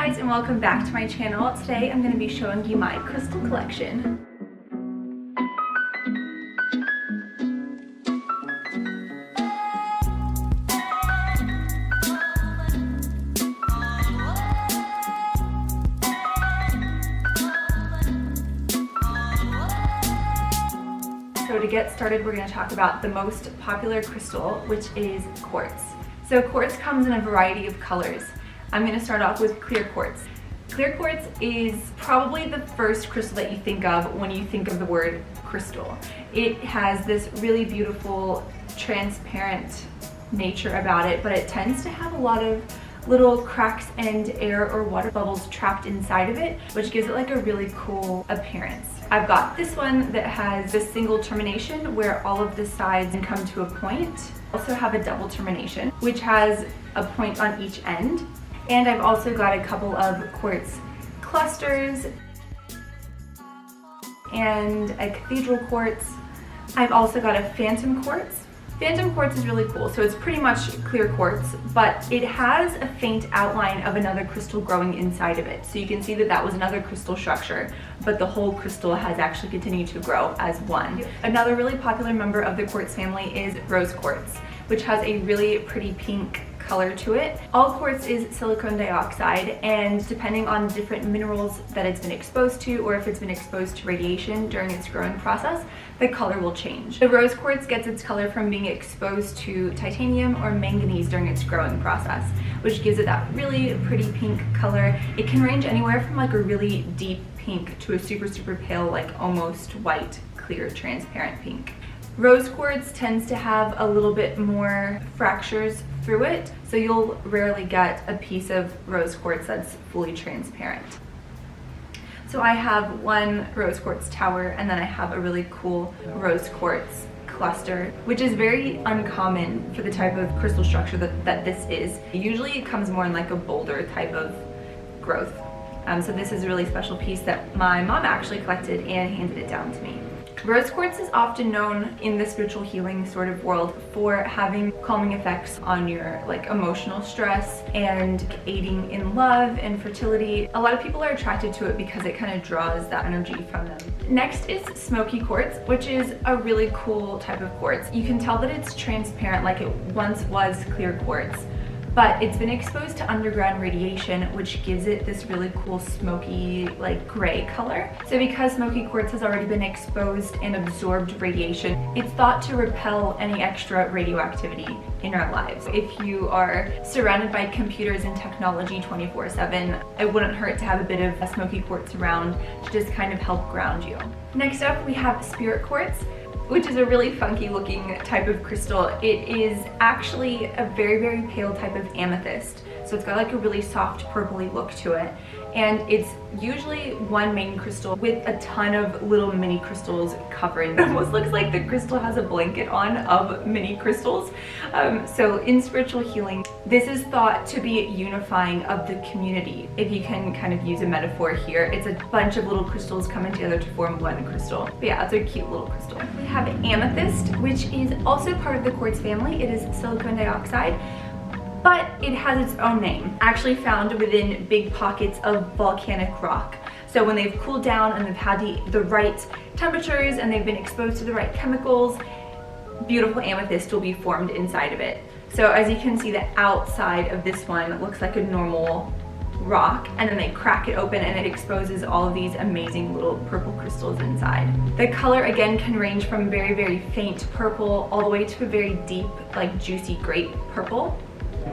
guys, and welcome back to my channel. Today I'm going to be showing you my crystal collection. So to get started, we're going to talk about the most popular crystal, which is quartz. So quartz comes in a variety of colors. I'm going to start off with clear quartz. Clear quartz is probably the first crystal that you think of when you think of the word crystal. It has this really beautiful transparent nature about it, but it tends to have a lot of little cracks and air or water bubbles trapped inside of it, which gives it like a really cool appearance. I've got this one that has a single termination where all of the sides come to a point. I also have a double termination, which has a point on each end. And I've also got a couple of quartz clusters and a cathedral quartz. I've also got a phantom quartz. Phantom quartz is really cool. So it's pretty much clear quartz, but it has a faint outline of another crystal growing inside of it. So you can see that that was another crystal structure, but the whole crystal has actually continued to grow as one. Another really popular member of the quartz family is rose quartz, which has a really pretty pink color to it. All quartz is silicon dioxide, and depending on different minerals that it's been exposed to, or if it's been exposed to radiation during its growing process, the color will change. The rose quartz gets its color from being exposed to titanium or manganese during its growing process, which gives it that really pretty pink color. It can range anywhere from like a really deep pink to a super pale, like almost white, clear, transparent pink. Rose quartz tends to have a little bit more fractures through it, so you'll rarely get a piece of rose quartz that's fully transparent. So I have one rose quartz tower, and then I have a really cool rose quartz cluster, which is very uncommon for the type of crystal structure that this is. Usually it comes more in like a boulder type of growth. So this is a really special piece that my mom actually collected and handed it down to me. Rose quartz is often known in the spiritual healing sort of world for having calming effects on your like emotional stress and aiding in love and fertility. A lot of people are attracted to it because it kind of draws that energy from them. Next is smoky quartz, which is a really cool type of quartz. You can tell that it's transparent like it once was clear quartz, but it's been exposed to underground radiation, which gives it this really cool smoky, like gray color. So because smoky quartz has already been exposed and absorbed radiation, it's thought to repel any extra radioactivity in our lives. If you are surrounded by computers and technology 24/7, it wouldn't hurt to have a bit of a smoky quartz around to just kind of help ground you. Next up, we have spirit quartz, which is a really funky looking type of crystal. It is actually a very pale type of amethyst. So it's got like a really soft purpley look to it. And it's usually one main crystal with a ton of little mini crystals covering. It almost looks like the crystal has a blanket on of mini crystals. So in spiritual healing, this is thought to be unifying of the community. If you can kind of use a metaphor here, it's a bunch of little crystals coming together to form one crystal. But yeah, it's a cute little crystal. We have amethyst, which is also part of the quartz family. It is silicon dioxide, but it has its own name, actually found within big pockets of volcanic rock. So when they've cooled down and they've had the right temperatures and they've been exposed to the right chemicals, beautiful amethyst will be formed inside of it. So as you can see, the outside of this one looks like a normal rock, and then they crack it open and it exposes all of these amazing little purple crystals inside. The color again can range from very faint purple all the way to a very deep, like juicy grape purple.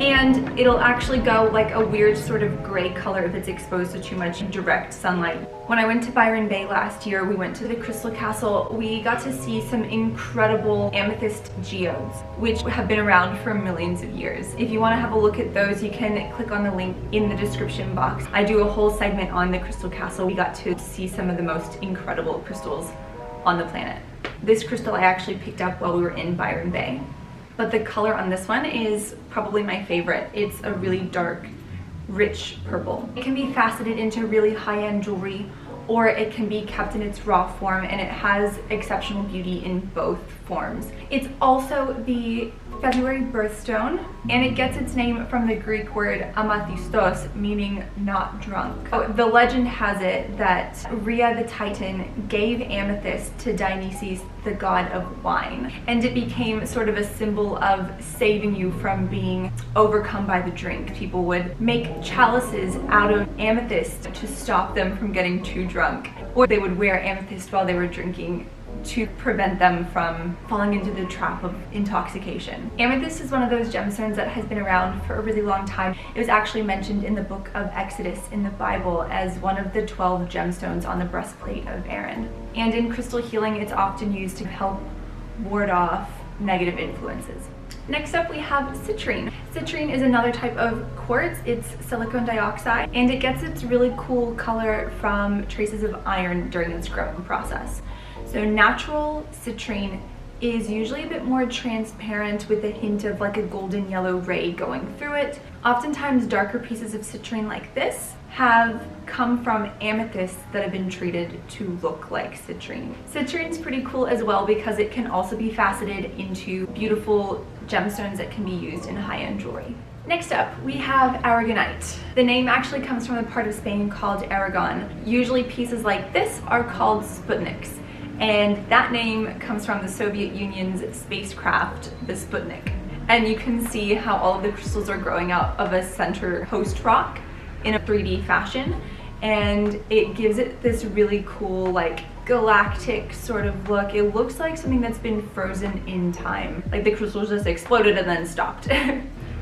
And it'll actually go like a weird sort of gray color if it's exposed to too much direct sunlight. When I went to Byron Bay last year, we went to the Crystal Castle. We got to see some incredible amethyst geodes, which have been around for millions of years. If you want to have a look at those, you can click on the link in the description box. I do a whole segment on the Crystal Castle. We got to see some of the most incredible crystals on the planet. This crystal I actually picked up while we were in Byron Bay. But the color on this one is probably my favorite. It's a really dark, rich purple. It can be faceted into really high-end jewelry, or it can be kept in its raw form, and it has exceptional beauty in both forms. It's also the February birthstone, and it gets its name from the Greek word amethistos, meaning not drunk. The legend has it that Rhea the Titan gave amethyst to Dionysus, the god of wine, and it became sort of a symbol of saving you from being overcome by the drink. People would make chalices out of amethyst to stop them from getting too drunk, or they would wear amethyst while they were drinking to prevent them from falling into the trap of intoxication. Amethyst is one of those gemstones that has been around for a really long time. It was actually mentioned in the book of Exodus in the Bible as one of the 12 gemstones on the breastplate of Aaron. And in crystal healing, it's often used to help ward off negative influences. Next up, we have citrine. Citrine is another type of quartz. It's silicon dioxide, and it gets its really cool color from traces of iron during its growing process. So natural citrine is usually a bit more transparent with a hint of like a golden yellow ray going through it. Oftentimes darker pieces of citrine like this have come from amethysts that have been treated to look like citrine. Citrine's pretty cool as well because it can also be faceted into beautiful gemstones that can be used in high-end jewelry. Next up, we have Aragonite. The name actually comes from a part of Spain called Aragon. Usually pieces like this are called Sputniks, and that name comes from the Soviet Union's spacecraft, the Sputnik. And you can see how all of the crystals are growing out of a center host rock in a 3D fashion, and it gives it this really cool like galactic sort of look. It looks like something that's been frozen in time, like the crystals just exploded and then stopped.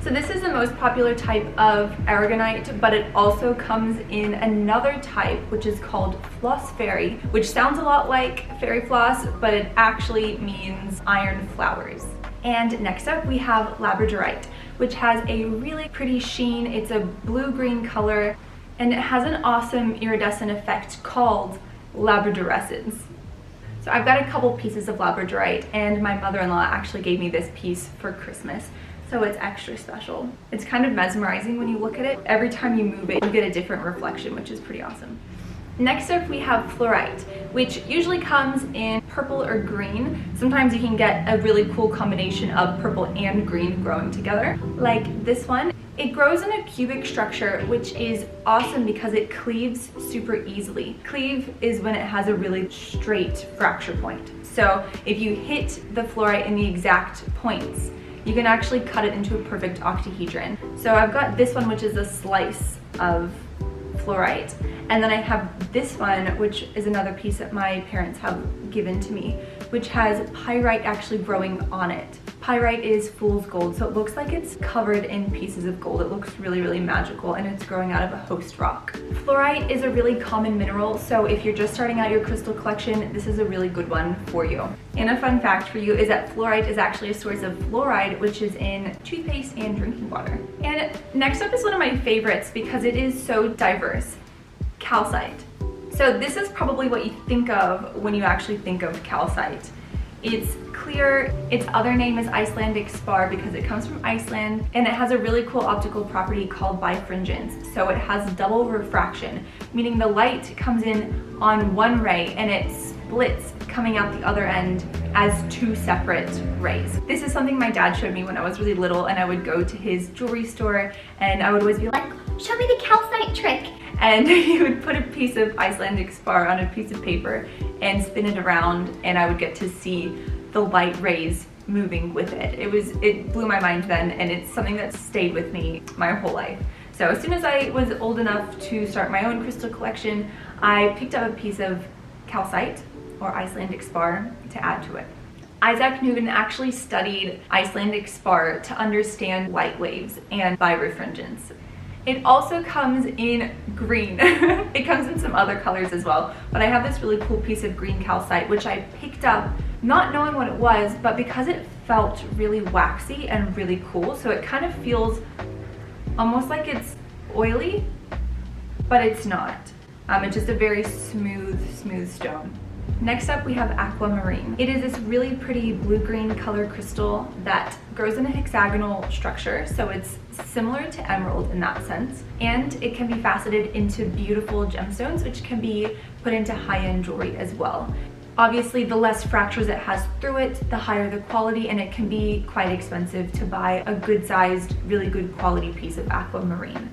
So this is the most popular type of aragonite, but it also comes in another type, which is called floss fairy, which sounds a lot like fairy floss, but it actually means iron flowers. And next up we have labradorite, which has a really pretty sheen. It's a blue-green color, and it has an awesome iridescent effect called labradorescence. So I've got a couple pieces of labradorite, and my mother-in-law actually gave me this piece for Christmas. So it's extra special. It's kind of mesmerizing when you look at it. Every time you move it, you get a different reflection, which is pretty awesome. Next up, we have fluorite, which usually comes in purple or green. Sometimes you can get a really cool combination of purple and green growing together, like this one. It grows in a cubic structure, which is awesome because it cleaves super easily. Cleave is when it has a really straight fracture point. So if you hit the fluorite in the exact points, you can actually cut it into a perfect octahedron. So I've got this one, which is a slice of fluorite, and then I have this one, which is another piece that my parents have given to me, which has pyrite actually growing on it. Pyrite is fool's gold, so it looks like it's covered in pieces of gold. It looks really, really magical, and it's growing out of a host rock. Fluorite is a really common mineral, so if you're just starting out your crystal collection, this is a really good one for you. And a fun fact for you is that fluorite is actually a source of fluoride, which is in toothpaste and drinking water. And next up is one of my favorites because it is so diverse, calcite. So this is probably what you think of when you actually think of calcite. It's clear. Its other name is Icelandic spar because it comes from Iceland, and it has a really cool optical property called bifringence. So it has double refraction, meaning the light comes in on one ray and it splits coming out the other end as two separate rays. This is something my dad showed me when I was really little, and I would go to his jewelry store and I would always be like, show me the calcite trick. And he would put a piece of Icelandic spar on a piece of paper and spin it around, and I would get to see the light rays moving with it. It blew my mind then, and it's something that stayed with me my whole life. So as soon as I was old enough to start my own crystal collection, I picked up a piece of calcite, or Icelandic spar, to add to it. Isaac Newton actually studied Icelandic spar to understand light waves and birefringence. It also comes in green. It comes in some other colors as well, but I have this really cool piece of green calcite, which I picked up not knowing what it was, but because it felt really waxy and really cool. So it kind of feels almost like it's oily, but it's not. It's just a very smooth stone. Next up, we have aquamarine. It is this really pretty blue-green color crystal that grows in a hexagonal structure, so it's similar to emerald in that sense, and it can be faceted into beautiful gemstones, which can be put into high-end jewelry as well. Obviously, the less fractures it has through it, the higher the quality, and it can be quite expensive to buy a good sized, really good quality piece of aquamarine.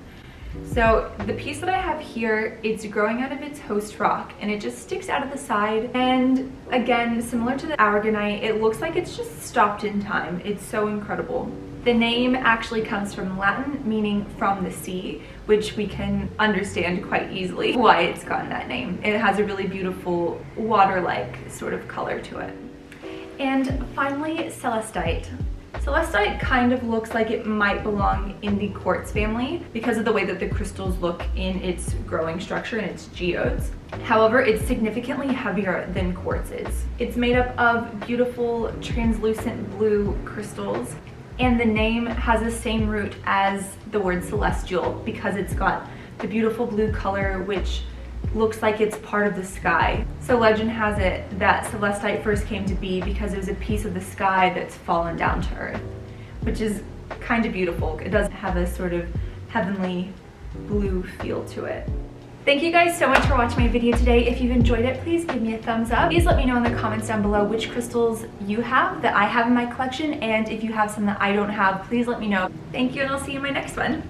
So the piece that I have here, it's growing out of its host rock and it just sticks out of the side. And again, similar to the Aragonite, it looks like it's just stopped in time. It's so incredible. The name actually comes from Latin, meaning from the sea, which we can understand quite easily why it's gotten that name. It has a really beautiful water-like sort of color to it. And finally, Celestite. Celestite kind of looks like it might belong in the quartz family because of the way that the crystals look in its growing structure and its geodes. However, it's significantly heavier than quartz is. It's made up of beautiful translucent blue crystals, and the name has the same root as the word celestial because it's got the beautiful blue color which looks like it's part of the sky. So legend has it that Celestite first came to be because it was a piece of the sky that's fallen down to earth, which is kind of beautiful. It does have a sort of heavenly blue feel to it. Thank you guys so much for watching my video today. If you've enjoyed it, please give me a thumbs up. Please let me know in the comments down below which crystals you have that I have in my collection, and if you have some that I don't have, please let me know. Thank you, and I'll see you in my next one.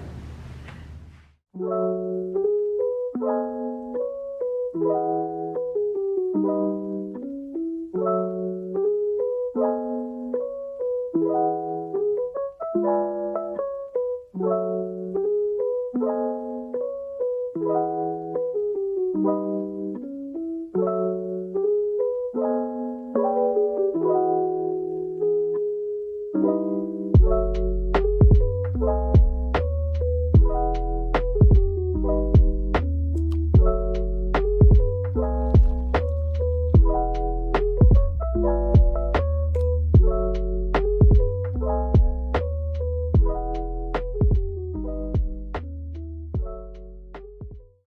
Thank you.